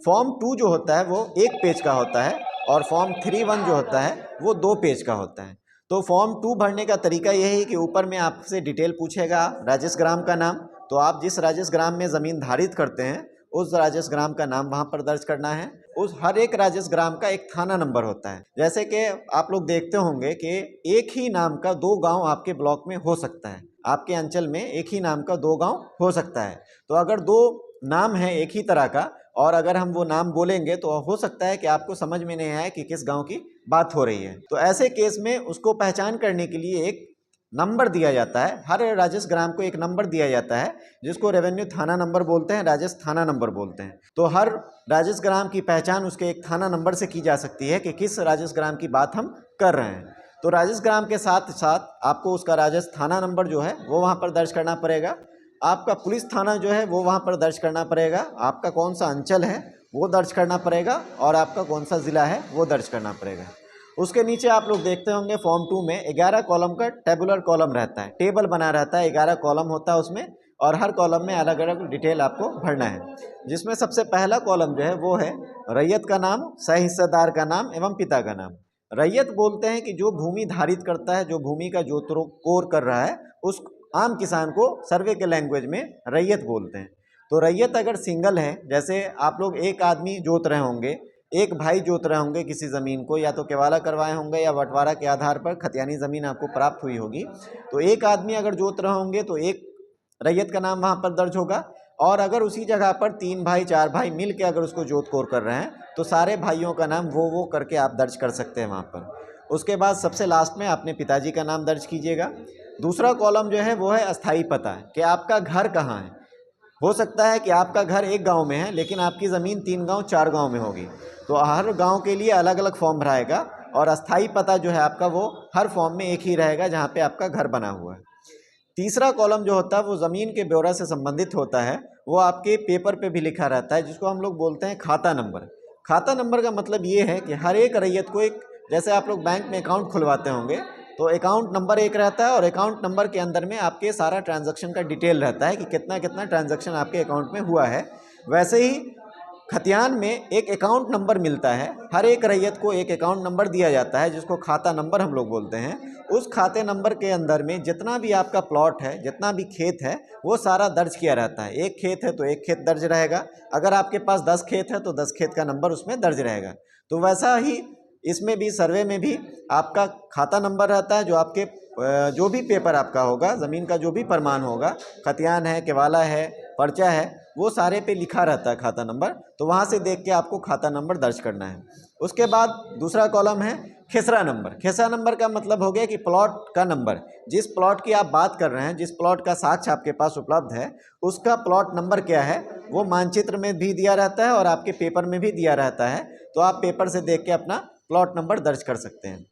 Form 2 जो होता है वो 1 पेज का होता है और फॉर्म 3(1) जो होता है वो 2 पेज का होता है। तो फॉर्म 2 भरने का तरीका यह है कि ऊपर में आपसे डिटेल पूछेगा, राजेश ग्राम का नाम, तो आप जिस राजेश ग्राम में ज़मीन धारित करते हैं उस राजेश ग्राम का नाम वहाँ पर दर्ज करना है। उस हर एक राजेश ग्राम का एक थाना नंबर होता है। जैसे कि आप लोग देखते होंगे कि एक ही नाम का 2 गांव आपके ब्लॉक में हो सकता है, आपके अंचल में एक ही नाम का 2 गांव हो सकता है। तो अगर 2 नाम है एक ही तरह का और अगर हम वो नाम बोलेंगे तो हो सकता है कि आपको समझ में नहीं आए कि किस गांव की बात हो रही है। तो ऐसे केस में उसको पहचान करने के लिए एक नंबर दिया जाता है, हर राजेश ग्राम को एक नंबर दिया जाता है जिसको रेवेन्यू थाना नंबर बोलते हैं, राजेश थाना नंबर बोलते हैं। तो हर राजेश ग्राम की पहचान उसके एक थाना नंबर से की जा सकती है कि किस राजेश ग्राम की बात हम कर रहे हैं। तो राजेश ग्राम के साथ साथ आपको उसका राजेश थाना नंबर जो है वो वहाँ पर दर्ज करना पड़ेगा, आपका पुलिस थाना जो है वो वहाँ पर दर्ज करना पड़ेगा, आपका कौन सा अंचल है वो दर्ज करना पड़ेगा और आपका कौन सा ज़िला है वो दर्ज करना पड़ेगा। उसके नीचे आप लोग देखते होंगे फॉर्म 2 में 11 कॉलम का टेबुलर कॉलम रहता है, टेबल बना रहता है, 11 कॉलम होता है उसमें और हर कॉलम में अलग अलग डिटेल आपको भरना है। जिसमें सबसे पहला कॉलम जो है वो है रैयत का नाम, सह हिस्सेदार का नाम एवं पिता का नाम। रैयत बोलते हैं कि जो भूमि धारित करता है, जो भूमि का जोतकोर कर रहा है, उस आम किसान को सर्वे के लैंग्वेज में रैयत बोलते हैं। तो रैयत अगर सिंगल है, जैसे आप लोग एक आदमी जोत रहे होंगे, एक भाई जोत रहे होंगे किसी ज़मीन को, या तो केवाला करवाए होंगे या बंटवारा के आधार पर खतियानी ज़मीन आपको प्राप्त हुई होगी, तो एक आदमी अगर जोत रहे होंगे तो एक रैयत का नाम वहाँ पर दर्ज होगा। और अगर उसी जगह पर 3 भाई 4 भाई मिल के अगर उसको जोत कोर कर रहे हैं तो सारे भाइयों का नाम वो करके आप दर्ज कर सकते हैं वहाँ पर। उसके बाद सबसे लास्ट में अपने पिताजी का नाम दर्ज कीजिएगा। दूसरा कॉलम जो है वो है अस्थाई पता, कि आपका घर कहाँ है। हो सकता है कि आपका घर एक गांव में है लेकिन आपकी ज़मीन 3 गांव 4 गांव में होगी, तो हर गांव के लिए अलग अलग फॉर्म भराएगा और अस्थाई पता जो है आपका वो हर फॉर्म में एक ही रहेगा जहां पे आपका घर बना हुआ है। तीसरा कॉलम जो होता है वो ज़मीन के ब्यौरा से संबंधित होता है, वो आपके पेपर पे भी लिखा रहता है जिसको हम लोग बोलते हैं खाता नंबर। खाता नंबर का मतलब ये है कि हर एक रैयत को एक, जैसे आप लोग बैंक में अकाउंट खुलवाते होंगे तो अकाउंट नंबर एक रहता है और अकाउंट नंबर के अंदर में आपके सारा ट्रांजैक्शन का डिटेल रहता है कि कितना कितना ट्रांजैक्शन आपके अकाउंट में हुआ है। वैसे ही खतियान में एक अकाउंट नंबर मिलता है, हर एक रैयत को एक अकाउंट नंबर दिया जाता है जिसको खाता नंबर हम लोग बोलते हैं। उस खाते नंबर के अंदर में जितना भी आपका प्लॉट है, जितना भी खेत है, वो सारा दर्ज किया रहता है। एक खेत है तो एक खेत दर्ज रहेगा, अगर आपके पास 10 खेत है तो 10 खेत का नंबर उसमें दर्ज रहेगा। तो वैसा ही इसमें भी, सर्वे में भी आपका खाता नंबर रहता है, जो आपके जो भी पेपर आपका होगा, ज़मीन का जो भी प्रमाण होगा, खतियान है, केवाला है, पर्चा है, वो सारे पे लिखा रहता है खाता नंबर। तो वहाँ से देख के आपको खाता नंबर दर्ज करना है। उसके बाद दूसरा कॉलम है खेसरा नंबर। खेसरा नंबर का मतलब हो गया कि प्लॉट का नंबर, जिस प्लॉट की आप बात कर रहे हैं, जिस प्लॉट का साक्ष्य आपके पास उपलब्ध है, उसका प्लॉट नंबर क्या है वो मानचित्र में भी दिया रहता है और आपके पेपर में भी दिया रहता है। तो आप पेपर से देख के अपना प्लॉट नंबर दर्ज कर सकते हैं।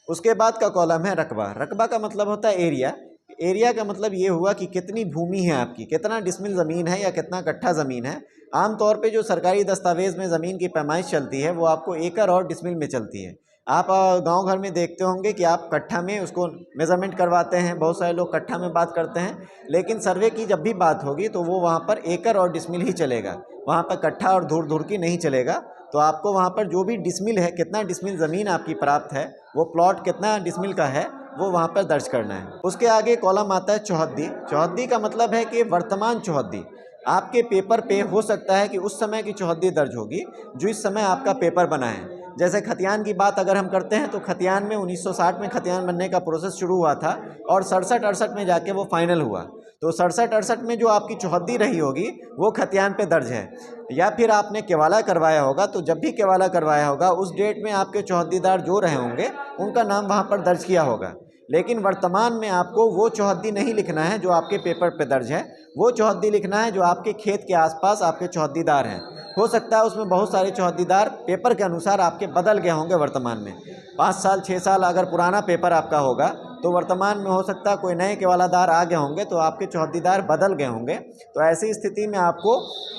उसके बाद का कॉलम है रकबा। रकबा का मतलब होता है एरिया। एरिया का मतलब ये हुआ कि कितनी भूमि है आपकी, कितना डिसमिल ज़मीन है या कितना कट्ठा ज़मीन है। आमतौर पे जो सरकारी दस्तावेज़ में ज़मीन की पैमाइश चलती है वो आपको एकड़ और डिसमिल में चलती है। आप गांव घर में देखते होंगे कि आप कट्ठा में उसको मेज़रमेंट करवाते हैं, बहुत सारे लोग कट्ठा में बात करते हैं, लेकिन सर्वे की जब भी बात होगी तो वो वहाँ पर एकड़ और डिसमिल ही चलेगा, वहाँ पर कट्ठा और धूर धूर की नहीं चलेगा। तो आपको वहाँ पर जो भी डिसमिल है, कितना डिसमिल ज़मीन आपकी प्राप्त है, वो प्लॉट कितना डिसमिल का है, वो वहाँ पर दर्ज करना है। उसके आगे कॉलम आता है चौहद्दी। चौहद्दी का मतलब है कि वर्तमान चौहद्दी। आपके पेपर पे हो सकता है कि उस समय की चौहद्दी दर्ज होगी जो इस समय आपका पेपर बना है। जैसे खतियान की बात अगर हम करते हैं तो खतियान में 1960 में खतियान बनने का प्रोसेस शुरू हुआ था और 67-68 में जाके वो फाइनल हुआ। तो 67-68 में जो आपकी चौहद्दी रही होगी वो खतियान पे दर्ज है। या फिर आपने केवाला करवाया होगा, तो जब भी केवाला करवाया होगा उस डेट में आपके चौहद्दीदार जो रहे होंगे उनका नाम वहाँ पर दर्ज किया होगा। लेकिन वर्तमान में आपको वो चौहद्दी नहीं लिखना है जो आपके पेपर पे दर्ज है, वो चौहद्दी लिखना है जो आपके खेत के आसपास आपके चौहद्दीदार हैं। हो सकता है उसमें बहुत सारे चौहद्दीदार पेपर के अनुसार आपके बदल गए होंगे वर्तमान में। 5 साल 6 साल अगर पुराना पेपर आपका होगा तो वर्तमान में हो सकता है कोई नए केवालादार आ गए होंगे तो आपके चौहद्दीदार बदल गए होंगे। तो ऐसी स्थिति में आपको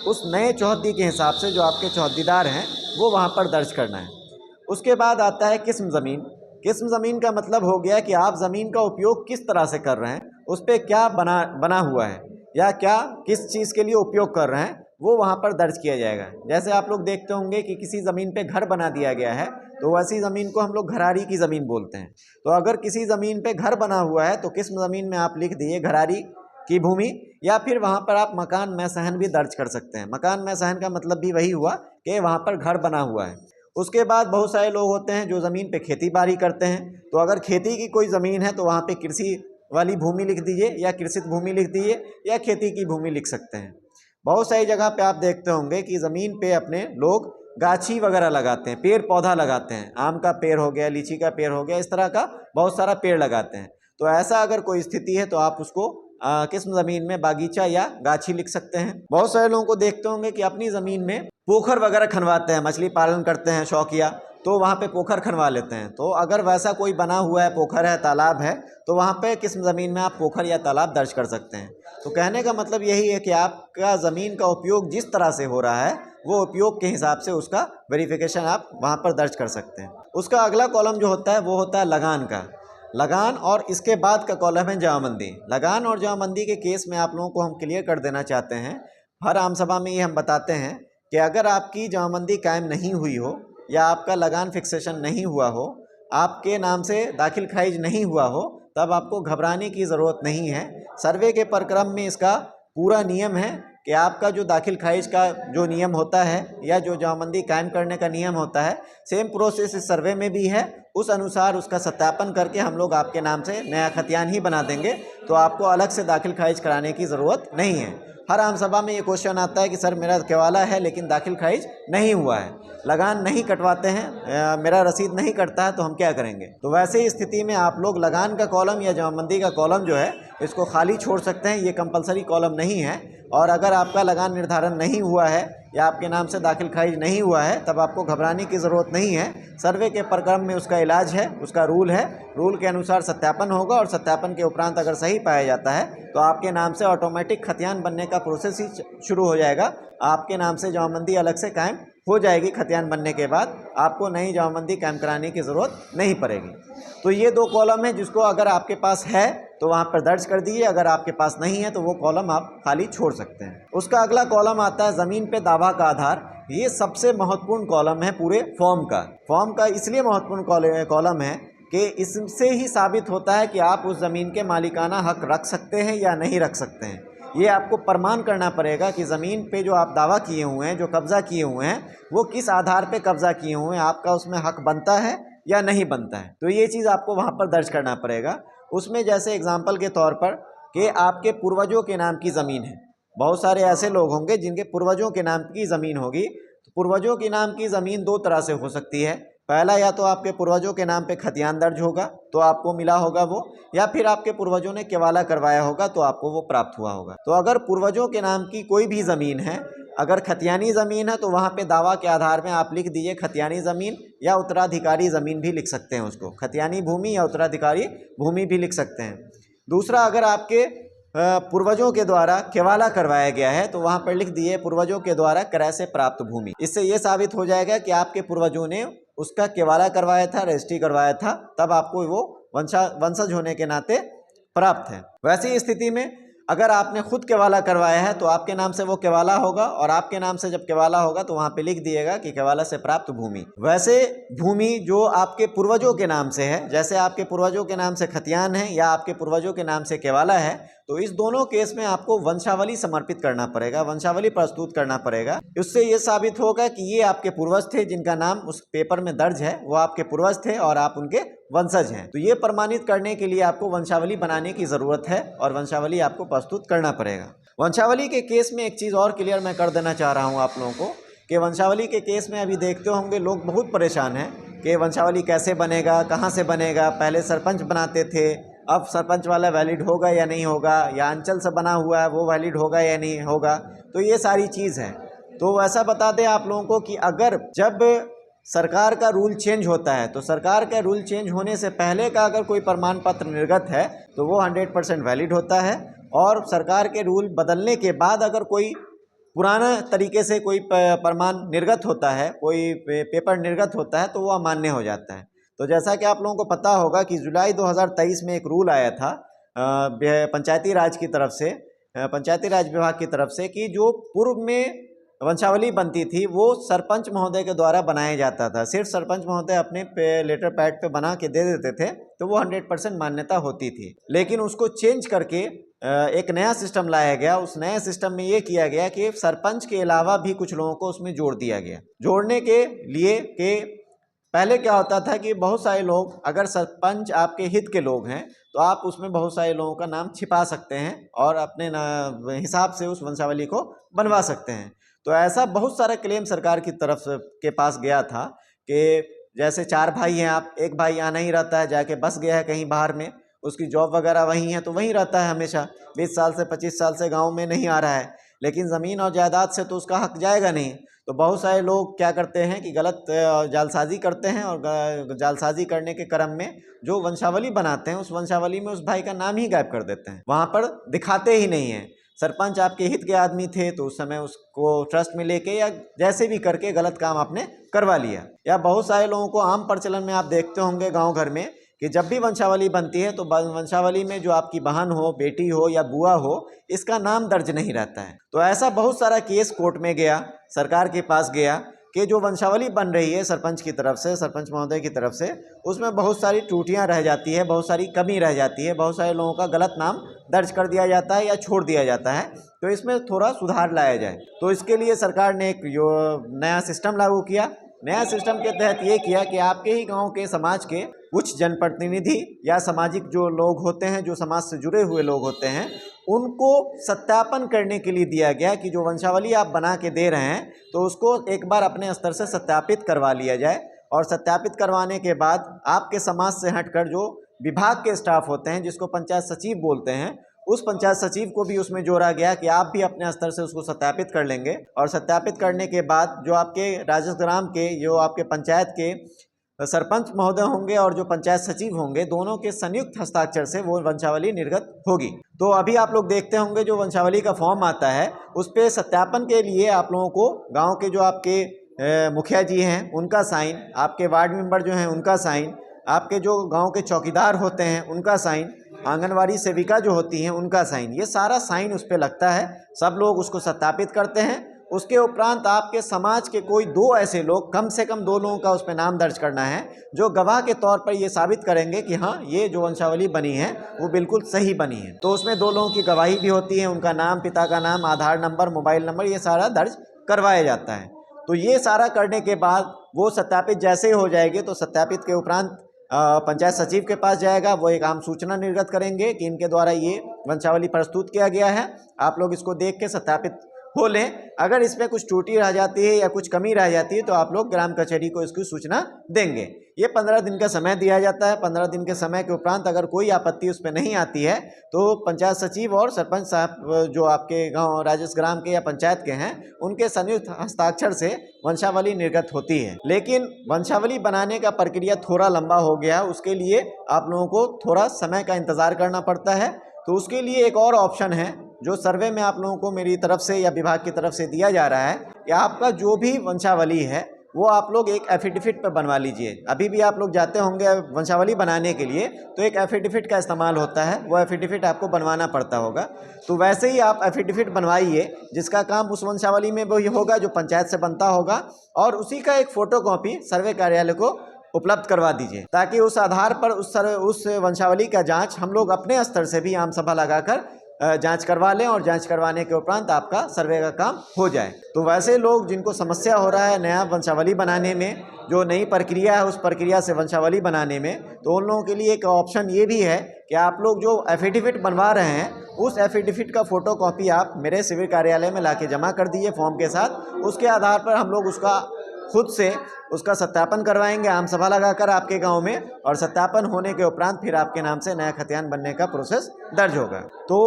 उस नए चौहद्दी के हिसाब से जो आपके चौहद्दीदार हैं वो वहाँ पर दर्ज करना है। उसके बाद आता है किस्म ज़मीन। किस्म ज़मीन का मतलब हो गया कि आप ज़मीन का उपयोग किस तरह से कर रहे हैं, उस पर क्या बना हुआ है या क्या किस चीज़ के लिए उपयोग कर रहे हैं, वो वहाँ पर दर्ज किया जाएगा। जैसे आप लोग देखते होंगे कि किसी ज़मीन पे घर बना दिया गया है तो वैसी ज़मीन को हम लोग घरारी की ज़मीन बोलते हैं। तो अगर किसी ज़मीन पे घर बना हुआ है तो किस ज़मीन में आप लिख दिए घरारी की भूमि, या फिर वहाँ पर आप मकान में सहन भी दर्ज कर सकते हैं। मकान में सहन का मतलब भी वही हुआ कि वहाँ पर घर बना हुआ है। उसके बाद बहुत सारे लोग होते हैं जो ज़मीन पे खेती बाड़ी करते हैं, तो अगर खेती की कोई ज़मीन है तो वहाँ पे कृषि वाली भूमि लिख दीजिए या कृषित भूमि लिख दीजिए या खेती की भूमि लिख सकते हैं। बहुत सारी जगह पे आप देखते होंगे कि ज़मीन पे अपने लोग गाछी वगैरह लगाते हैं, पेड़ पौधा लगाते हैं, आम का पेड़ हो गया, लीची का पेड़ हो गया, इस तरह का बहुत सारा पेड़ लगाते हैं। तो ऐसा अगर कोई स्थिति है तो आप उसको किस ज़मीन में बागीचा या गाछी लिख सकते हैं। बहुत सारे लोगों को देखते होंगे कि अपनी ज़मीन में पोखर वगैरह खनवाते हैं, मछली पालन करते हैं शौकिया, तो वहाँ पे पोखर खनवा लेते हैं। तो अगर वैसा कोई बना हुआ है, पोखर है, तालाब है, तो वहाँ पे किस ज़मीन में आप पोखर या तालाब दर्ज कर सकते हैं। तो कहने का मतलब यही है कि आपका ज़मीन का उपयोग जिस तरह से हो रहा है वो उपयोग के हिसाब से उसका वेरिफिकेशन आप वहाँ पर दर्ज कर सकते हैं। उसका अगला कॉलम जो होता है वो होता है लगान का। लगान और इसके बाद का कॉलम है जमाबंदी। लगान और जमाबंदी के केस में आप लोगों को हम क्लियर कर देना चाहते हैं, हर आम सभा में ये हम बताते हैं कि अगर आपकी जमाबंदी कायम नहीं हुई हो या आपका लगान फिक्सेशन नहीं हुआ हो, आपके नाम से दाखिल खारिज नहीं हुआ हो, तब आपको घबराने की ज़रूरत नहीं है। सर्वे के प्रक्रम में इसका पूरा नियम है कि आपका जो दाखिल खारिज का जो नियम होता है या जो जमाबंदी कायम करने का नियम होता है, सेम प्रोसेस इस सर्वे में भी है। उस अनुसार उसका सत्यापन करके हम लोग आपके नाम से नया खतियान ही बना देंगे, तो आपको अलग से दाखिल खारिज कराने की ज़रूरत नहीं है। हर आम सभा में ये क्वेश्चन आता है कि सर मेरा केवाला है लेकिन दाखिल खारिज नहीं हुआ है, लगान नहीं कटवाते हैं, मेरा रसीद नहीं कटता है, तो हम क्या करेंगे। तो वैसे ही स्थिति में आप लोग लगान का कॉलम या जमाबंदी का कॉलम जो है इसको खाली छोड़ सकते हैं, ये कंपलसरी कॉलम नहीं है। और अगर आपका लगान निर्धारण नहीं हुआ है या आपके नाम से दाखिल खारिज नहीं हुआ है तब आपको घबराने की ज़रूरत नहीं है। सर्वे के प्रक्रम में उसका इलाज है, उसका रूल है, रूल के अनुसार सत्यापन होगा और सत्यापन के उपरांत अगर सही पाया जाता है तो आपके नाम से ऑटोमेटिक खतियान बनने का प्रोसेस ही शुरू हो जाएगा। आपके नाम से जमाबंदी अलग से कायम हो जाएगी। खतियान बनने के बाद आपको नई जमाबंदी कायम कराने की ज़रूरत नहीं पड़ेगी। तो ये दो कॉलम है जिसको अगर आपके पास है तो वहाँ पर दर्ज कर दीजिए, अगर आपके पास नहीं है तो वो कॉलम आप खाली छोड़ सकते हैं। उसका अगला कॉलम आता है ज़मीन पे दावा का आधार। ये सबसे महत्वपूर्ण कॉलम है पूरे फॉर्म का। फॉर्म का इसलिए महत्वपूर्ण कॉलम है कि इससे ही साबित होता है कि आप उस ज़मीन के मालिकाना हक रख सकते हैं या नहीं रख सकते हैं। ये आपको प्रमाण करना पड़ेगा कि ज़मीन पे जो आप दावा किए हुए हैं, जो कब्ज़ा किए हुए हैं, वो किस आधार पे कब्ज़ा किए हुए हैं, आपका उसमें हक बनता है या नहीं बनता है। तो ये चीज़ आपको वहाँ पर दर्ज करना पड़ेगा। उसमें जैसे एग्जाम्पल के तौर पर कि आपके पूर्वजों के नाम की ज़मीन है। बहुत सारे ऐसे लोग होंगे जिनके पूर्वजों के नाम की ज़मीन होगी। तो पूर्वजों के नाम की ज़मीन दो तरह से हो सकती है। पहला, या तो आपके पूर्वजों के नाम पे खतियान दर्ज होगा तो आपको मिला होगा वो, या फिर आपके पूर्वजों ने केवाला करवाया होगा तो आपको वो प्राप्त हुआ होगा। तो अगर पूर्वजों के नाम की कोई भी ज़मीन है, अगर खतियानी ज़मीन है तो वहाँ पे दावा के आधार में आप लिख दीजिए खतियानी ज़मीन, या उत्तराधिकारी ज़मीन भी लिख सकते हैं उसको, खतियानी भूमि या उत्तराधिकारी भूमि भी लिख सकते हैं। दूसरा, अगर आपके पूर्वजों के द्वारा केवाला करवाया गया है तो वहाँ पर लिख दिए पूर्वजों के द्वारा क्रय से प्राप्त भूमि। इससे ये साबित हो जाएगा कि आपके पूर्वजों ने उसका केवाला करवाया था, रजिस्ट्री करवाया था, तब आपको वो वंशज होने के नाते प्राप्त है। वैसी स्थिति में अगर आपने खुद केवाला करवाया है तो आपके नाम से वो केवाला होगा, और आपके नाम से जब केवाला होगा तो वहाँ पे लिख दिएगा कि केवाला से प्राप्त भूमि। वैसे भूमि जो आपके पूर्वजों के नाम से है, जैसे आपके पूर्वजों के नाम से खतियान है या आपके पूर्वजों के नाम से केवाला है, तो इस दोनों केस में आपको वंशावली समर्पित करना पड़ेगा, वंशावली प्रस्तुत करना पड़ेगा। उससे ये साबित होगा कि ये आपके पूर्वज थे, जिनका नाम उस पेपर में दर्ज है वो आपके पूर्वज थे और आप उनके वंशज हैं। तो ये प्रमाणित करने के लिए आपको वंशावली बनाने की ज़रूरत है और वंशावली आपको प्रस्तुत करना पड़ेगा। वंशावली के केस में एक चीज़ और क्लियर मैं कर देना चाह रहा हूँ आप लोगों को कि वंशावली के केस में अभी देखते होंगे लोग बहुत परेशान हैं कि वंशावली कैसे बनेगा, कहाँ से बनेगा। पहले सरपंच बनाते थे, अब सरपंच वाला वैलिड होगा या नहीं होगा, या अंचल से बना हुआ है वो वैलिड होगा या नहीं होगा। तो ये सारी चीज़ है। तो ऐसा बता दें आप लोगों को कि अगर जब सरकार का रूल चेंज होता है तो सरकार का रूल चेंज होने से पहले का अगर कोई प्रमाण पत्र निर्गत है तो वो 100% वैलिड होता है, और सरकार के रूल बदलने के बाद अगर कोई पुराना तरीके से कोई प्रमाण निर्गत होता है, कोई पेपर निर्गत होता है, तो वो अमान्य हो जाता है। तो जैसा कि आप लोगों को पता होगा कि जुलाई 2023 में एक रूल आया था पंचायती राज की तरफ से पंचायती राज विभाग की तरफ से कि जो पूर्व में वंशावली बनती थी वो सरपंच महोदय के द्वारा बनाया जाता था। सिर्फ सरपंच महोदय अपने लेटर पैड पे बना के दे देते थे तो वो 100% मान्यता होती थी। लेकिन उसको चेंज करके एक नया सिस्टम लाया गया। उस नए सिस्टम में ये किया गया कि सरपंच के अलावा भी कुछ लोगों को उसमें जोड़ दिया गया। जोड़ने के लिए कि पहले क्या होता था कि बहुत सारे लोग, अगर सरपंच आपके हित के लोग हैं तो आप उसमें बहुत सारे लोगों का नाम छिपा सकते हैं और अपने हिसाब से उस वंशावली को बनवा सकते हैं। तो ऐसा बहुत सारा क्लेम सरकार की तरफ से के पास गया था कि जैसे 4 भाई हैं आप, एक भाई यहाँ नहीं रहता है, जाके बस गया है कहीं बाहर में, उसकी जॉब वगैरह वहीं है तो वहीं रहता है हमेशा, 20 साल से 25 साल से गांव में नहीं आ रहा है, लेकिन ज़मीन और जायदाद से तो उसका हक जाएगा नहीं। तो बहुत सारे लोग क्या करते हैं कि गलत जालसाजी करते हैं और जालसाजी करने के क्रम में जो वंशावली बनाते हैं उस वंशावली में उस भाई का नाम ही गायब कर देते हैं, वहाँ पर दिखाते ही नहीं हैं। सरपंच आपके हित के आदमी थे तो उस समय उसको ट्रस्ट में लेके या जैसे भी करके गलत काम आपने करवा लिया। या बहुत सारे लोगों को आम प्रचलन में आप देखते होंगे गांव घर में कि जब भी वंशावली बनती है तो वंशावली में जो आपकी बहन हो, बेटी हो या बुआ हो, इसका नाम दर्ज नहीं रहता है। तो ऐसा बहुत सारा केस कोर्ट में गया, सरकार के पास गया कि जो वंशावली बन रही है सरपंच की तरफ से, सरपंच महोदय की तरफ से, उसमें बहुत सारी त्रुटियां रह जाती है, बहुत सारी कमी रह जाती है, बहुत सारे लोगों का गलत नाम दर्ज कर दिया जाता है या छोड़ दिया जाता है। तो इसमें थोड़ा सुधार लाया जाए। तो इसके लिए सरकार ने एक जो नया सिस्टम लागू किया। नया सिस्टम के तहत ये किया कि आपके ही गांव के समाज के कुछ जनप्रतिनिधि या सामाजिक जो लोग होते हैं, जो समाज से जुड़े हुए लोग होते हैं, उनको सत्यापन करने के लिए दिया गया कि जो वंशावली आप बना के दे रहे हैं तो उसको एक बार अपने स्तर से सत्यापित करवा लिया जाए। और सत्यापित करवाने के बाद आपके समाज से हटकर जो विभाग के स्टाफ होते हैं, जिसको पंचायत सचिव बोलते हैं, उस पंचायत सचिव को भी उसमें जोड़ा गया कि आप भी अपने स्तर से उसको सत्यापित कर लेंगे। और सत्यापित करने के बाद जो आपके राजस्व ग्राम के, जो आपके पंचायत के सरपंच महोदय होंगे और जो पंचायत सचिव होंगे, दोनों के संयुक्त हस्ताक्षर से वो वंशावली निर्गत होगी। तो अभी आप लोग देखते होंगे जो वंशावली का फॉर्म आता है उस पर सत्यापन के लिए आप लोगों को गांव के जो आपके मुखिया जी हैं उनका साइन, आपके वार्ड मेंबर जो हैं उनका साइन, आपके जो गांव के चौकीदार होते हैं उनका साइन, आंगनवाड़ी सेविका जो होती हैं उनका साइन, ये सारा साइन उस पर लगता है। सब लोग उसको सत्यापित करते हैं। उसके उपरांत आपके समाज के कोई 2 ऐसे लोग, कम से कम 2 लोगों का उस पर नाम दर्ज करना है, जो गवाह के तौर पर ये साबित करेंगे कि हाँ, ये जो वंशावली बनी है वो बिल्कुल सही बनी है। तो उसमें 2 लोगों की गवाही भी होती है, उनका नाम, पिता का नाम, आधार नंबर, मोबाइल नंबर, ये सारा दर्ज करवाया जाता है। तो ये सारा करने के बाद वो सत्यापित जैसे ही हो जाएगी तो सत्यापित के उपरांत पंचायत सचिव के पास जाएगा। वो एक आम सूचना निर्गत करेंगे कि इनके द्वारा ये वंशावली प्रस्तुत किया गया है, आप लोग इसको देख के सत्यापित हो लें। अगर इसमें कुछ त्रुटि रह जाती है या कुछ कमी रह जाती है तो आप लोग ग्राम कचहरी को इसकी सूचना देंगे। ये 15 दिन का समय दिया जाता है। 15 दिन के समय के उपरांत अगर कोई आपत्ति उस पर नहीं आती है तो पंचायत सचिव और सरपंच साहब जो आपके गांव राजस्व ग्राम के या पंचायत के हैं, उनके संयुक्त हस्ताक्षर से वंशावली निर्गत होती है। लेकिन वंशावली बनाने का प्रक्रिया थोड़ा लंबा हो गया, उसके लिए आप लोगों को थोड़ा समय का इंतज़ार करना पड़ता है। तो उसके लिए एक और ऑप्शन है जो सर्वे में आप लोगों को मेरी तरफ से या विभाग की तरफ से दिया जा रहा है कि आपका जो भी वंशावली है वो आप लोग एक एफिडेविट पर बनवा लीजिए। अभी भी आप लोग जाते होंगे वंशावली बनाने के लिए तो एक एफिडेविट का इस्तेमाल होता है, वो एफिडेविट आपको बनवाना पड़ता होगा। तो वैसे ही आप एफिडेविट बनवाइए जिसका काम उस वंशावली में वही होगा जो पंचायत से बनता होगा, और उसी का एक फ़ोटोकॉपी सर्वे कार्यालय को उपलब्ध करवा दीजिए, ताकि उस आधार पर उस वंशावली का जांच हम लोग अपने स्तर से भी आम सभा लगाकर जांच करवा लें और जांच करवाने के उपरांत आपका सर्वे का काम हो जाए। तो वैसे लोग जिनको समस्या हो रहा है नया वंशावली बनाने में, जो नई प्रक्रिया है उस प्रक्रिया से वंशावली बनाने में, तो उन लोगों के लिए एक ऑप्शन ये भी है कि आप लोग जो एफिडेविट बनवा रहे हैं उस एफिडेविट का फ़ोटोकॉपी आप मेरे सिविल कार्यालय में लाके जमा कर दीजिए फॉर्म के साथ। उसके आधार पर हम लोग उसका खुद से उसका सत्यापन करवाएंगे आम सभा लगाकर आपके गांव में, और सत्यापन होने के उपरांत फिर आपके नाम से नया खतियान बनने का प्रोसेस दर्ज होगा। तो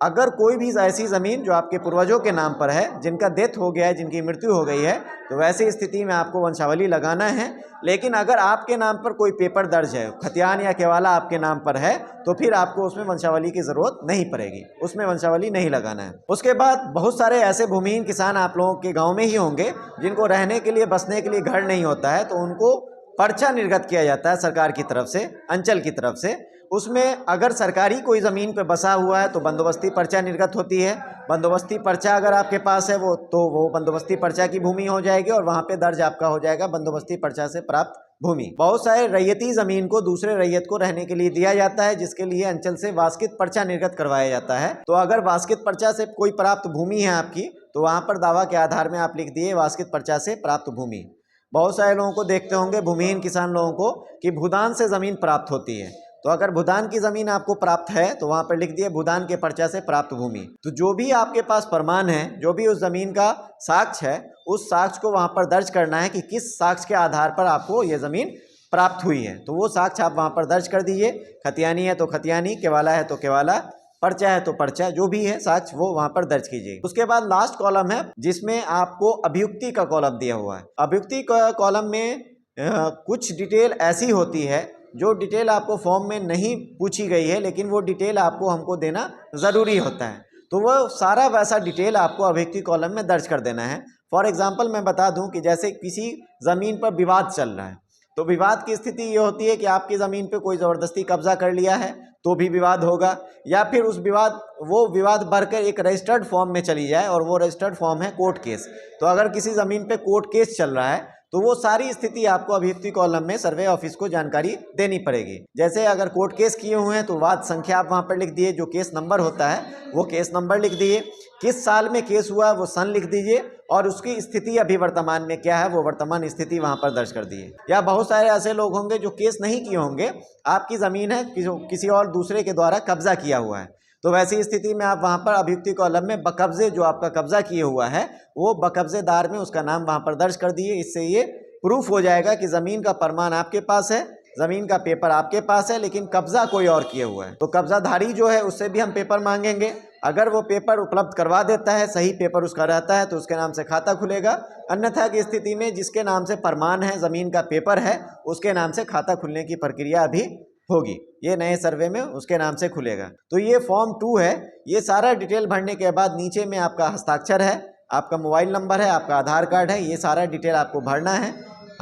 अगर कोई भी ऐसी ज़मीन जो आपके पूर्वजों के नाम पर है, जिनका डेथ हो गया है, जिनकी मृत्यु हो गई है, तो वैसी स्थिति में आपको वंशावली लगाना है। लेकिन अगर आपके नाम पर कोई पेपर दर्ज है, खतियान या केवाला आपके नाम पर है, तो फिर आपको उसमें वंशावली की ज़रूरत नहीं पड़ेगी, उसमें वंशावली नहीं लगाना है। उसके बाद बहुत सारे ऐसे भूमिहीन किसान आप लोगों के गाँव में ही होंगे जिनको रहने के लिए, बसने के लिए घर नहीं होता है, तो उनको पर्चा निर्गत किया जाता है सरकार की तरफ से, अंचल की तरफ से। उसमें अगर सरकारी कोई ज़मीन पे बसा हुआ है तो बंदोबस्ती पर्चा निर्गत होती है। बंदोबस्ती पर्चा अगर आपके पास है वो बंदोबस्ती पर्चा की भूमि हो जाएगी और वहाँ पे दर्ज आपका हो जाएगा बंदोबस्ती पर्चा से प्राप्त भूमि। बहुत सारे रैयती ज़मीन को दूसरे रैयत को रहने के लिए दिया जाता है, जिसके लिए अंचल से वास्कित पर्चा निर्गत करवाया जाता है। तो अगर वास्कित पर्चा से कोई प्राप्त भूमि है आपकी, तो वहाँ पर दावा के आधार में आप लिख दिए वास्कित पर्चा से प्राप्त भूमि। बहुत सारे लोगों को देखते होंगे, भूमिहीन किसान लोगों को, कि भूदान से ज़मीन प्राप्त होती है। तो अगर भूदान की ज़मीन आपको प्राप्त है तो वहाँ पर लिख दिए भूदान के पर्चा से प्राप्त भूमि। तो जो भी आपके पास प्रमाण है, जो भी उस ज़मीन का साक्ष्य है, उस साक्ष्य को वहाँ पर दर्ज करना है कि किस साक्ष्य के आधार पर आपको ये ज़मीन प्राप्त हुई है। तो वो साक्ष्य आप वहाँ पर दर्ज कर दीजिए। खतियानी है तो खतियानी, केवाला है तो केवाला, पर्चा है तो पर्चा, जो भी है साक्ष्य वो वहाँ पर दर्ज कीजिए। उसके बाद लास्ट कॉलम है जिसमें आपको अभियुक्ति का कॉलम दिया हुआ है। अभियुक्ति का कॉलम में कुछ डिटेल ऐसी होती है जो डिटेल आपको फॉर्म में नहीं पूछी गई है, लेकिन वो डिटेल आपको हमको देना ज़रूरी होता है। तो वो सारा वैसा डिटेल आपको अभियुक्ति कॉलम में दर्ज कर देना है। फॉर एग्जांपल मैं बता दूं कि जैसे किसी ज़मीन पर विवाद चल रहा है, तो विवाद की स्थिति ये होती है कि आपकी ज़मीन पे कोई ज़बरदस्ती कब्जा कर लिया है तो भी विवाद होगा, या फिर वो विवाद बढ़कर एक रजिस्टर्ड फॉर्म में चली जाए और वो रजिस्टर्ड फॉर्म है कोर्ट केस। तो अगर किसी ज़मीन पे कोर्ट केस चल रहा है तो वो सारी स्थिति आपको अभियुक्ति कॉलम में सर्वे ऑफिस को जानकारी देनी पड़ेगी। जैसे अगर कोर्ट केस किए हुए हैं तो वाद संख्या आप वहाँ पर लिख दिए, जो केस नंबर होता है वो केस नंबर लिख दिए, किस साल में केस हुआ वो सन लिख दीजिए, और उसकी स्थिति अभी वर्तमान में क्या है वो वर्तमान स्थिति वहाँ पर दर्ज कर दिए। या बहुत सारे ऐसे लोग होंगे जो केस नहीं किए होंगे, आपकी ज़मीन है किसी और दूसरे के द्वारा कब्जा किया हुआ है, तो वैसी स्थिति में आप वहाँ पर अभियुक्ति कॉलम में बकब्जे, जो आपका कब्जा किए हुआ है वो बकब्जेदार में उसका नाम वहाँ पर दर्ज कर दिए। इससे ये प्रूफ हो जाएगा कि ज़मीन का प्रमाण आपके पास है, ज़मीन का पेपर आपके पास है, लेकिन कब्जा कोई और किए हुआ है। तो कब्जाधारी जो है उससे भी हम पेपर मांगेंगे। अगर वो पेपर उपलब्ध करवा देता है, सही पेपर उसका रहता है, तो उसके नाम से खाता खुलेगा। अन्यथा की स्थिति में जिसके नाम से प्रमाण है, ज़मीन का पेपर है, उसके नाम से खाता खुलने की प्रक्रिया अभी होगी। ये नए सर्वे में उसके नाम से खुलेगा। तो ये फॉर्म 2 है। ये सारा डिटेल भरने के बाद नीचे में आपका हस्ताक्षर है, आपका मोबाइल नंबर है, आपका आधार कार्ड है, ये सारा डिटेल आपको भरना है,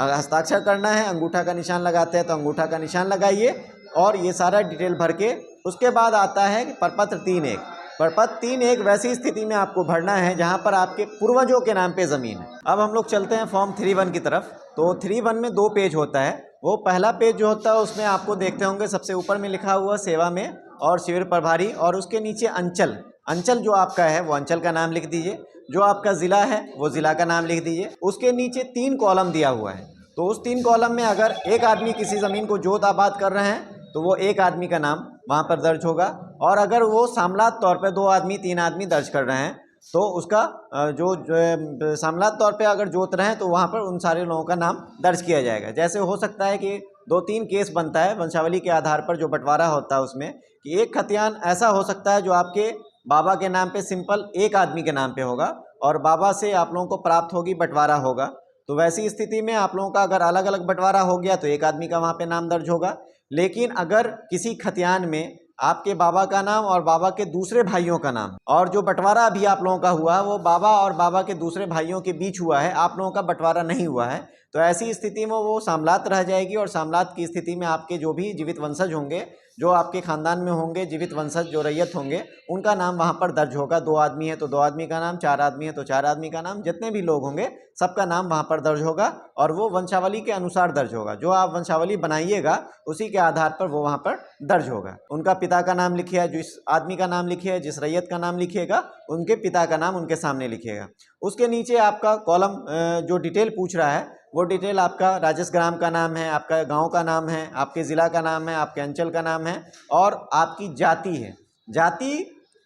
हस्ताक्षर करना है। अंगूठा का निशान लगाते हैं तो अंगूठा का निशान लगाइए, और ये सारा डिटेल भर के उसके बाद आता है प्रपत्र 3.1। प्रपत्र 3.1 वैसी स्थिति में आपको भरना है जहाँ पर आपके पूर्वजों के नाम पे ज़मीन है। अब हम लोग चलते हैं फॉर्म 3.1 की तरफ। तो 3.1 में 2 पेज होता है। वो पहला पेज जो होता है उसमें आपको देखते होंगे सबसे ऊपर में लिखा हुआ सेवा में और शिविर प्रभारी, और उसके नीचे अंचल जो आपका है वो अंचल का नाम लिख दीजिए, जो आपका ज़िला है वो ज़िला का नाम लिख दीजिए। उसके नीचे 3 कॉलम दिया हुआ है, तो उस 3 कॉलम में अगर एक आदमी किसी ज़मीन को जोत आबाद कर रहे हैं तो वो एक आदमी का नाम वहाँ पर दर्ज होगा, और अगर वो सामलात तौर पे 2 आदमी 3 आदमी दर्ज कर रहे हैं तो उसका जो सामलात तौर पे अगर जोत रहे हैं तो वहाँ पर उन सारे लोगों का नाम दर्ज किया जाएगा। जैसे हो सकता है कि 2-3 केस बनता है वंशावली के आधार पर, जो बंटवारा होता है उसमें, कि एक खतियान ऐसा हो सकता है जो आपके बाबा के नाम पे सिंपल एक आदमी के नाम पे होगा और बाबा से आप लोगों को प्राप्त होगी बंटवारा होगा। तो वैसी स्थिति में आप लोगों का अगर अलग अलग बंटवारा हो गया तो एक आदमी का वहाँ पे नाम दर्ज होगा। लेकिन अगर किसी खतियान में आपके बाबा का नाम और बाबा के दूसरे भाइयों का नाम, और जो बंटवारा अभी आप लोगों का हुआ वो बाबा और बाबा के दूसरे भाइयों के बीच हुआ है, आप लोगों का बंटवारा नहीं हुआ है, तो ऐसी स्थिति में वो सामलात रह जाएगी। और सामलात की स्थिति में आपके जो भी जीवित वंशज होंगे, जो आपके खानदान में होंगे जीवित वंशज, जो रैयत होंगे, उनका नाम वहाँ पर दर्ज होगा। 2 आदमी है तो 2 आदमी का नाम, 4 आदमी है तो 4 आदमी का नाम, जितने भी लोग होंगे सबका नाम वहाँ पर दर्ज होगा, और वो वंशावली के अनुसार दर्ज होगा। जो आप वंशावली बनाइएगा उसी के आधार पर वो वहाँ पर दर्ज होगा। उनका पिता का नाम लिखिए, जिस आदमी का नाम लिखिए, जिस रैयत का नाम लिखिएगा, उनके पिता का नाम उनके सामने लिखिएगा। उसके नीचे आपका कॉलम जो डिटेल पूछ रहा है वो डिटेल आपका राजस्व ग्राम का नाम है, आपका गांव का नाम है, आपके ज़िला का नाम है, आपके अंचल का नाम है, और आपकी जाति है। जाति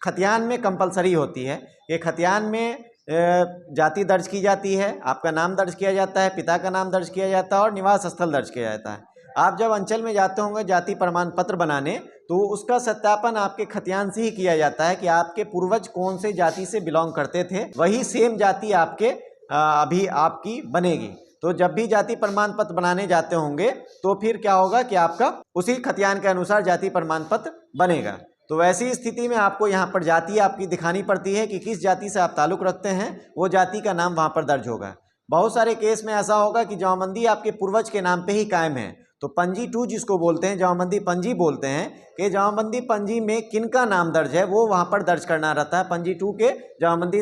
खतियान में कंपलसरी होती है कि खतियान में जाति दर्ज की जाती है, आपका नाम दर्ज किया जाता है, पिता का नाम दर्ज किया जाता है, और निवास स्थल दर्ज किया जाता है। आप जब अंचल में जाते होंगे जाति प्रमाण पत्र बनाने, तो उसका सत्यापन आपके खतियान से ही किया जाता है कि आपके पूर्वज कौन से जाति से बिलोंग करते थे, वही सेम जाति आपके अभी आपकी बनेगी। तो जब भी जाति प्रमाण पत्र बनाने जाते होंगे तो फिर क्या होगा कि आपका उसी खतियान के अनुसार जाति प्रमाण पत्र बनेगा। तो वैसी स्थिति में आपको यहाँ पर जाति आपकी दिखानी पड़ती है कि किस जाति से आप ताल्लुक़ रखते हैं, वो जाति का नाम वहाँ पर दर्ज होगा। बहुत सारे केस में ऐसा होगा कि जमाबंदी आपके पूर्वज के नाम पे ही कायम है, तो पंजी 2 जिसको बोलते हैं, जमाबंदी पंजी बोलते हैं, कि जमाबंदी पंजी में किनका नाम दर्ज है वो वहाँ पर दर्ज करना रहता है। पंजी 2 के जमाबंदी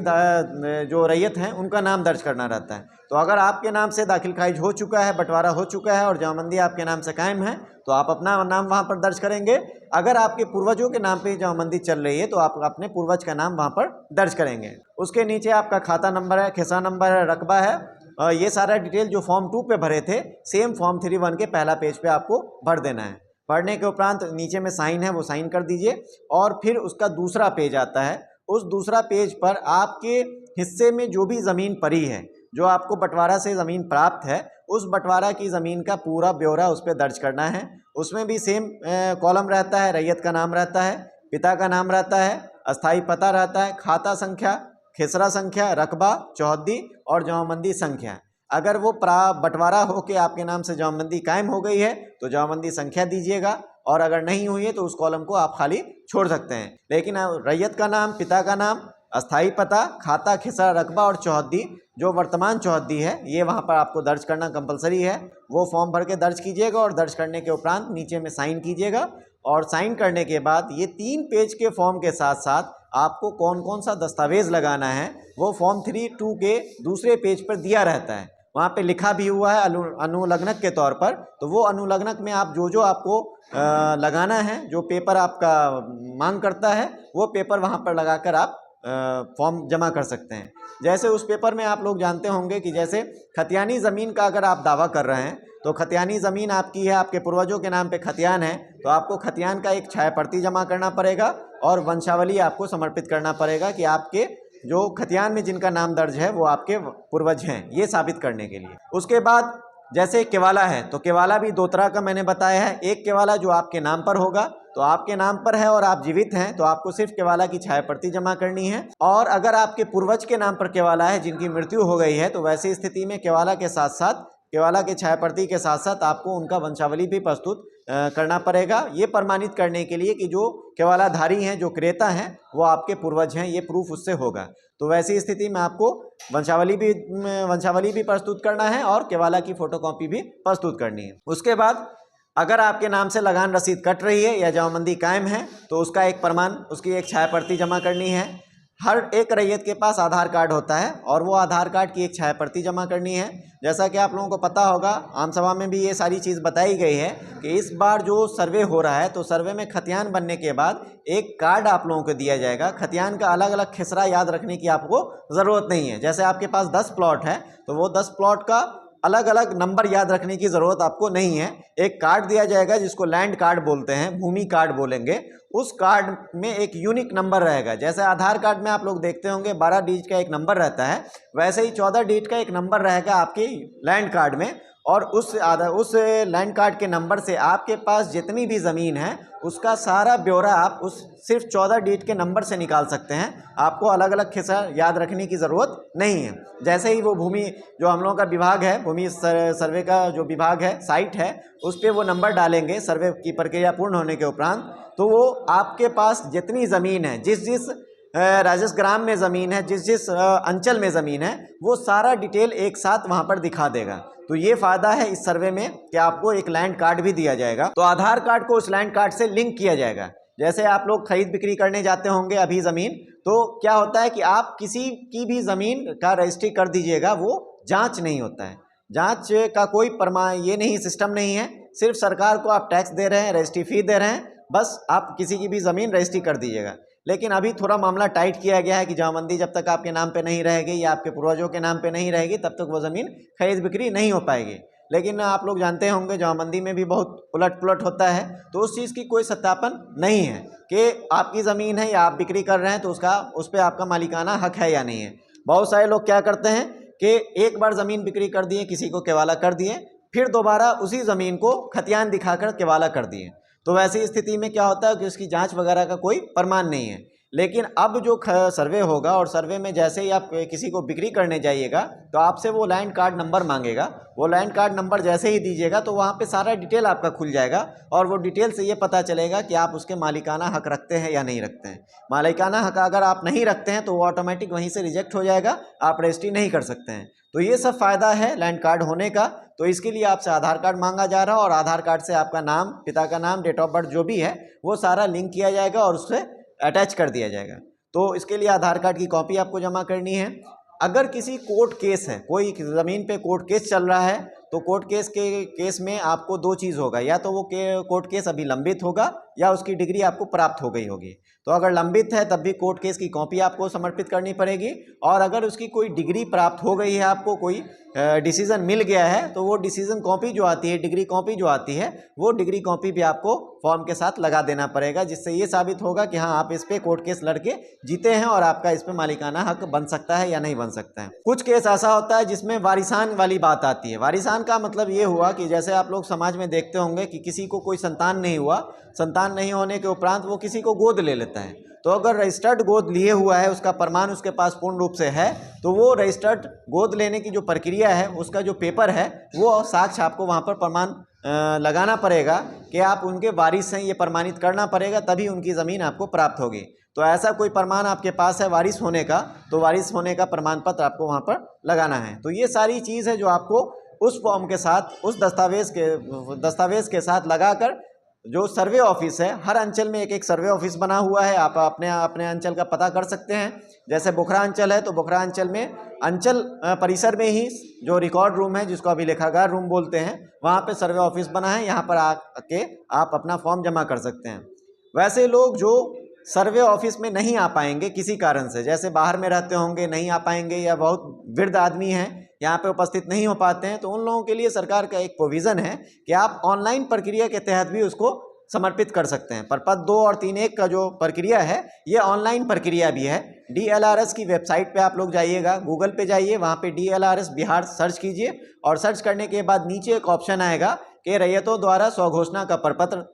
जो रैयत हैं उनका नाम दर्ज करना रहता है। तो अगर आपके नाम से दाखिल खारिज हो चुका है, बंटवारा हो चुका है और जमाबंदी आपके नाम से कायम है, तो आप अपना नाम वहाँ पर दर्ज करेंगे। अगर आपके पूर्वजों के नाम पे जमाबंदी चल रही है तो आप अपने पूर्वज का नाम वहाँ पर दर्ज करेंगे। उसके नीचे आपका खाता नंबर है, खिसा नंबर है, रकबा है। ये सारा डिटेल जो फॉर्म 2 पे भरे थे सेम फॉर्म 3(1) के पहला पेज पे आपको भर देना है। भरने के उपरांत नीचे में साइन है वो साइन कर दीजिए और फिर उसका दूसरा पेज आता है। उस दूसरा पेज पर आपके हिस्से में जो भी ज़मीन पड़ी है, जो आपको बंटवारा से ज़मीन प्राप्त है, उस बंटवारा की ज़मीन का पूरा ब्यौरा उस पर दर्ज करना है। उसमें भी सेम कॉलम रहता है, रैयत का नाम रहता है, पिता का नाम रहता है, अस्थाई पता रहता है, खाता संख्या, खेसरा संख्या, रकबा, चौहद्दी और जमाबंदी संख्या। अगर वो बंटवारा हो के आपके नाम से जमाबंदी कायम हो गई है तो जमाबंदी संख्या दीजिएगा, और अगर नहीं हुई है तो उस कॉलम को आप खाली छोड़ सकते हैं। लेकिन रैयत का नाम, पिता का नाम, अस्थाई पता, खाता, खिसरा, रकबा और चौहद्दी, जो वर्तमान चौहद्दी है, ये वहाँ पर आपको दर्ज करना कंपलसरी है। वो फॉर्म भर के दर्ज कीजिएगा और दर्ज करने के उपरांत नीचे में साइन कीजिएगा। और साइन करने के बाद ये 3 पेज के फॉर्म के साथ साथ आपको कौन कौन सा दस्तावेज़ लगाना है वो फॉर्म 3(2) के दूसरे पेज पर दिया रहता है। वहाँ पे लिखा भी हुआ है अनुलग्नक के तौर पर। तो वो अनुलग्नक में आप जो आपको लगाना है, जो पेपर आपका मांग करता है, वो पेपर वहाँ पर लगाकर आप फॉर्म जमा कर सकते हैं। जैसे उस पेपर में आप लोग जानते होंगे कि जैसे खतियानी ज़मीन का अगर आप दावा कर रहे हैं तो खतियानी ज़मीन आपकी है, आपके पूर्वजों के नाम पे खतियान है, तो आपको खतियान का एक छाया प्रति जमा करना पड़ेगा और वंशावली आपको समर्पित करना पड़ेगा कि आपके जो खतियान में जिनका नाम दर्ज है वो आपके पूर्वज हैं, ये साबित करने के लिए। उसके बाद जैसे केवाला है तो केवाला भी 2 तरह का मैंने बताया है। एक केवाला जो आपके नाम पर होगा, तो आपके नाम पर है और आप जीवित हैं तो आपको सिर्फ केवाला की छाया प्रति जमा करनी है। और अगर आपके पूर्वज के नाम पर केवाला है जिनकी मृत्यु हो गई है तो वैसी स्थिति में केवाला के साथ साथ, केवाला के छाया प्रति के साथ साथ आपको उनका वंशावली भी प्रस्तुत करना पड़ेगा, ये प्रमाणित करने के लिए कि जो केवालाधारी हैं, जो क्रेता हैं, वो आपके पूर्वज हैं, ये प्रूफ उससे होगा। तो वैसी स्थिति में आपको वंशावली भी प्रस्तुत करना है और केवाला की फोटोकॉपी भी प्रस्तुत करनी है। उसके बाद अगर आपके नाम से लगान रसीद कट रही है या जमाबंदी कायम है तो उसका एक प्रमाण, उसकी एक छाया प्रति जमा करनी है। हर एक रैयत के पास आधार कार्ड होता है और वो आधार कार्ड की एक छाया प्रति जमा करनी है। जैसा कि आप लोगों को पता होगा, आम सभा में भी ये सारी चीज़ बताई गई है कि इस बार जो सर्वे हो रहा है तो सर्वे में खतियान बनने के बाद एक कार्ड आप लोगों को दिया जाएगा। खतियान का अलग अलग खिसरा याद रखने की आपको ज़रूरत नहीं है। जैसे आपके पास 10 प्लॉट है तो वो 10 प्लॉट का अलग अलग नंबर याद रखने की ज़रूरत आपको नहीं है। एक कार्ड दिया जाएगा जिसको लैंड कार्ड बोलते हैं, भूमि कार्ड बोलेंगे। उस कार्ड में एक यूनिक नंबर रहेगा। जैसे आधार कार्ड में आप लोग देखते होंगे 12 डिजिट का एक नंबर रहता है, वैसे ही 14 डिजिट का एक नंबर रहेगा आपके लैंड कार्ड में। और उस लैंड कार्ड के नंबर से आपके पास जितनी भी ज़मीन है उसका सारा ब्यौरा आप उस सिर्फ 14 डिजिट के नंबर से निकाल सकते हैं। आपको अलग अलग खिस्सा याद रखने की ज़रूरत नहीं है। जैसे ही वो भूमि, जो हम लोगों का विभाग है, भूमि सर्वे का जो विभाग है, साइट है, उस पर वो नंबर डालेंगे सर्वे की प्रक्रिया पूर्ण होने के उपरांत, तो वो आपके पास जितनी ज़मीन है, जिस राजस्व ग्राम में ज़मीन है, जिस अंचल में ज़मीन है, वो सारा डिटेल एक साथ वहाँ पर दिखा देगा। तो ये फ़ायदा है इस सर्वे में कि आपको एक लैंड कार्ड भी दिया जाएगा। तो आधार कार्ड को उस लैंड कार्ड से लिंक किया जाएगा। जैसे आप लोग खरीद बिक्री करने जाते होंगे अभी ज़मीन, तो क्या होता है कि आप किसी की भी ज़मीन का रजिस्ट्री कर दीजिएगा, वो जाँच नहीं होता है। जाँच का कोई ये नहीं, सिस्टम नहीं है। सिर्फ सरकार को आप टैक्स दे रहे हैं, रजिस्ट्री फ़ी दे रहे हैं, बस आप किसी की भी ज़मीन रजिस्ट्री कर दीजिएगा। लेकिन अभी थोड़ा मामला टाइट किया गया है कि जमाबंदी जब तक आपके नाम पे नहीं रहेगी या आपके पूर्वजों के नाम पे नहीं रहेगी तब तक वो ज़मीन खरीद बिक्री नहीं हो पाएगी। लेकिन आप लोग जानते होंगे जमाबंदी में भी बहुत उलट पुलट होता है, तो उस चीज़ की कोई सत्यापन नहीं है कि आपकी ज़मीन है या आप बिक्री कर रहे हैं तो उस पर आपका मालिकाना हक है या नहीं है। बहुत सारे लोग क्या करते हैं कि एक बार ज़मीन बिक्री कर दिए, किसी को केवाला कर दिए, फिर दोबारा उसी ज़मीन को खतियान दिखाकर केवाला कर दिए। तो वैसी स्थिति में क्या होता है कि उसकी जांच वगैरह का कोई प्रमाण नहीं है। लेकिन अब जो सर्वे होगा, और सर्वे में जैसे ही आप किसी को बिक्री करने जाइएगा तो आपसे वो लैंड कार्ड नंबर मांगेगा। वो लैंड कार्ड नंबर जैसे ही दीजिएगा तो वहाँ पे सारा डिटेल आपका खुल जाएगा और वो डिटेल से ये पता चलेगा कि आप उसके मालिकाना हक रखते हैं या नहीं रखते हैं। मालिकाना हक अगर आप नहीं रखते हैं तो वो ऑटोमेटिक वहीं से रिजेक्ट हो जाएगा, आप रजिस्ट्री नहीं कर सकते हैं। तो ये सब फ़ायदा है लैंड कार्ड होने का। तो इसके लिए आपसे आधार कार्ड मांगा जा रहा है और आधार कार्ड से आपका नाम, पिता का नाम, डेट ऑफ बर्थ जो भी है वो सारा लिंक किया जाएगा और उससे अटैच कर दिया जाएगा। तो इसके लिए आधार कार्ड की कॉपी आपको जमा करनी है। अगर किसी कोर्ट केस है, कोई ज़मीन पे कोर्ट केस चल रहा है, तो कोर्ट केस में आपको दो चीज़ होगा, या तो वो कोर्ट केस अभी लंबित होगा या उसकी डिग्री आपको प्राप्त हो गई होगी। तो अगर लंबित है तब भी कोर्ट केस की कॉपी आपको समर्पित करनी पड़ेगी, और अगर उसकी कोई डिग्री प्राप्त हो गई है, आपको कोई डिसीज़न मिल गया है, तो वो डिसीज़न कॉपी जो आती है, डिग्री कॉपी जो आती है, वो डिग्री कॉपी भी आपको फॉर्म के साथ लगा देना पड़ेगा, जिससे ये साबित होगा कि हाँ आप इस पे कोर्ट केस लड़के जीते हैं और आपका इस पे मालिकाना हक बन सकता है या नहीं बन सकता है। कुछ केस ऐसा होता है जिसमें वारिसान वाली बात आती है। वारिसान का मतलब ये हुआ कि जैसे आप लोग समाज में देखते होंगे कि किसी को कोई संतान नहीं हुआ, संतान नहीं होने के उपरांत वो किसी को गोद ले लेता है। तो अगर रजिस्टर्ड गोद लिए हुआ है, उसका प्रमाण उसके पास पूर्ण रूप से है, तो वो रजिस्टर्ड गोद लेने की जो प्रक्रिया है, उसका जो पेपर है, वो साक्ष्य आपको वहाँ पर प्रमाण लगाना पड़ेगा कि आप उनके वारिस हैं, ये प्रमाणित करना पड़ेगा, तभी उनकी ज़मीन आपको प्राप्त होगी। तो ऐसा कोई प्रमाण आपके पास है वारिस होने का, तो वारिस होने का प्रमाण पत्र आपको वहाँ पर लगाना है। तो ये सारी चीज़ है जो आपको उस फॉर्म के साथ, उस दस्तावेज़ के साथ लगाकर, जो सर्वे ऑफिस है, हर अंचल में एक एक सर्वे ऑफिस बना हुआ है, आप अपने अपने अंचल का पता कर सकते हैं। जैसे बोखरा अंचल है तो बोखरा अंचल में अंचल परिसर में ही जो रिकॉर्ड रूम है, जिसको अभी लेखागार रूम बोलते हैं, वहाँ पे सर्वे ऑफिस बना है, यहाँ पर आके आप अपना फॉर्म जमा कर सकते हैं। वैसे लोग जो सर्वे ऑफिस में नहीं आ पाएंगे किसी कारण से, जैसे बाहर में रहते होंगे नहीं आ पाएंगे, या बहुत वृद्ध आदमी हैं यहाँ पे उपस्थित नहीं हो पाते हैं, तो उन लोगों के लिए सरकार का एक प्रोविज़न है कि आप ऑनलाइन प्रक्रिया के तहत भी उसको समर्पित कर सकते हैं। प्रपत्र 2 और 3(1) का जो प्रक्रिया है, ये ऑनलाइन प्रक्रिया भी है। DLRS की वेबसाइट पे आप लोग जाइएगा, गूगल पे जाइए, वहाँ पे DLRS बिहार सर्च कीजिए, और सर्च करने के बाद नीचे एक ऑप्शन आएगा कि रैयतों द्वारा स्वघोषणा का प्रपत्र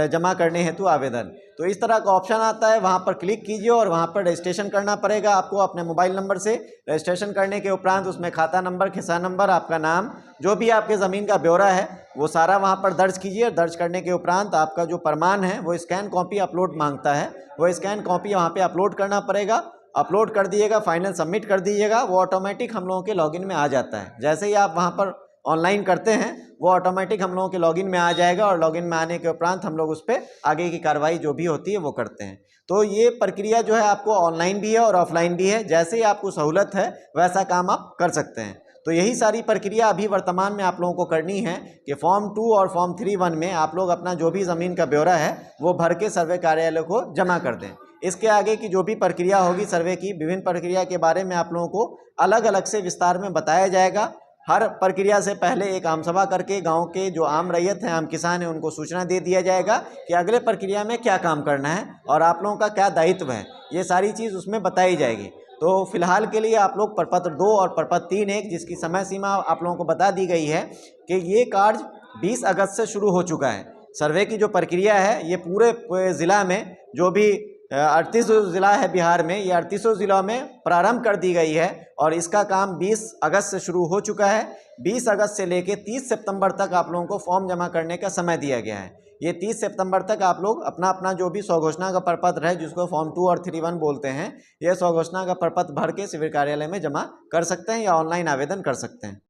जमा करने हेतु आवेदन। तो इस तरह का ऑप्शन आता है, वहाँ पर क्लिक कीजिए और वहाँ पर रजिस्ट्रेशन करना पड़ेगा आपको अपने मोबाइल नंबर से। रजिस्ट्रेशन करने के उपरांत उसमें खाता नंबर, खिसा नंबर, आपका नाम, जो भी आपके ज़मीन का ब्यौरा है, वो सारा वहाँ पर दर्ज कीजिए। दर्ज करने के उपरांत आपका जो प्रमाण है वो स्कैन कॉपी अपलोड मांगता है, वो स्कैन कॉपी वहाँ पर अपलोड करना पड़ेगा। अपलोड कर दिएगा, फाइनल सबमिट कर दीजिएगा, वो ऑटोमेटिक हम लोगों के लॉगिन में आ जाता है। जैसे ही आप वहाँ पर ऑनलाइन करते हैं, वो ऑटोमेटिक हम लोगों के लॉगिन में आ जाएगा, और लॉगिन में आने के उपरांत हम लोग उस पर आगे की कार्रवाई जो भी होती है वो करते हैं। तो ये प्रक्रिया जो है आपको ऑनलाइन भी है और ऑफलाइन भी है, जैसे ही आपको सहूलत है वैसा काम आप कर सकते हैं। तो यही सारी प्रक्रिया अभी वर्तमान में आप लोगों को करनी है कि फॉर्म 2 और फॉर्म 3(1) में आप लोग अपना जो भी ज़मीन का ब्यौरा है वो भर के सर्वे कार्यालय को जमा कर दें। इसके आगे की जो भी प्रक्रिया होगी सर्वे की, विभिन्न प्रक्रिया के बारे में आप लोगों को अलग अलग से विस्तार में बताया जाएगा। हर प्रक्रिया से पहले एक आम सभा करके गांव के जो आम रैयत हैं, आम किसान हैं, उनको सूचना दे दिया जाएगा कि अगले प्रक्रिया में क्या काम करना है और आप लोगों का क्या दायित्व है, ये सारी चीज़ उसमें बताई जाएगी। तो फिलहाल के लिए आप लोग प्रपत्र 2 और प्रपत्र 3(1), जिसकी समय सीमा आप लोगों को बता दी गई है कि ये कार्य 20 अगस्त से शुरू हो चुका है। सर्वे की जो प्रक्रिया है ये पूरे ज़िला में, जो भी 38 ज़िला है बिहार में, ये 38 ज़िलों में प्रारंभ कर दी गई है, और इसका काम 20 अगस्त से शुरू हो चुका है। 20 अगस्त से लेके 30 सितंबर तक आप लोगों को फॉर्म जमा करने का समय दिया गया है। ये 30 सितंबर तक आप लोग अपना अपना जो भी स्वघोषणा का प्रपत्र है, जिसको फॉर्म 2 और 3(1) बोलते हैं, यह स्वघोषणा का प्रपत्र भर के शिविर कार्यालय में जमा कर सकते हैं या ऑनलाइन आवेदन कर सकते हैं।